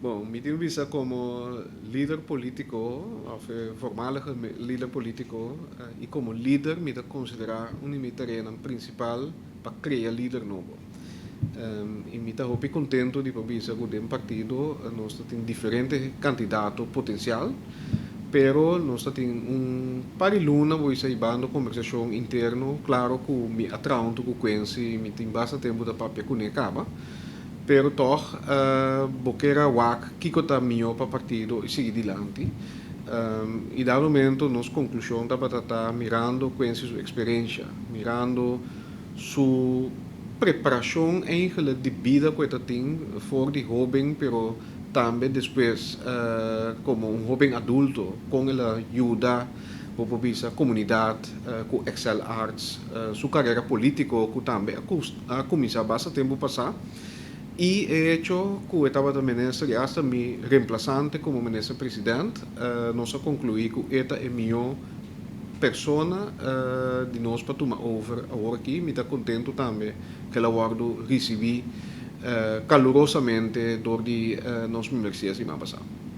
Bom, me tenho visto como líder político, voormalige líder político, e como líder me da considerar uma terreno principal para criar líder novo. E me da hopi contento de poder que o partido nós tem diferentes candidatos potencial, pero nós tem pariluna vou sair bando conversação interno, claro que me atraum tu conhece, me tem bastante tempo da papel com acaba. Pero toch, boqueira wak, kiko ta mio pa partido e seguir adiante. E dado momento, nos conclusão da batata mirando com sua experiência, mirando sua preparação eigenlijk de vida que ele tem for de jovem, pero também depois como jovem adulto, com ela ajuda por visa comunidade, com Excel Arts, sua carreira política, que também a começar bastante tempo passar. Y he hecho que estaba de ministro y hasta mi reemplazante como ministro presidente, nos ha concluido que esta es mi persona de nos para tomar over ahora aquí. Me está contento también que la guardo recibí calurosamente door die nos universidades y me ha pasado.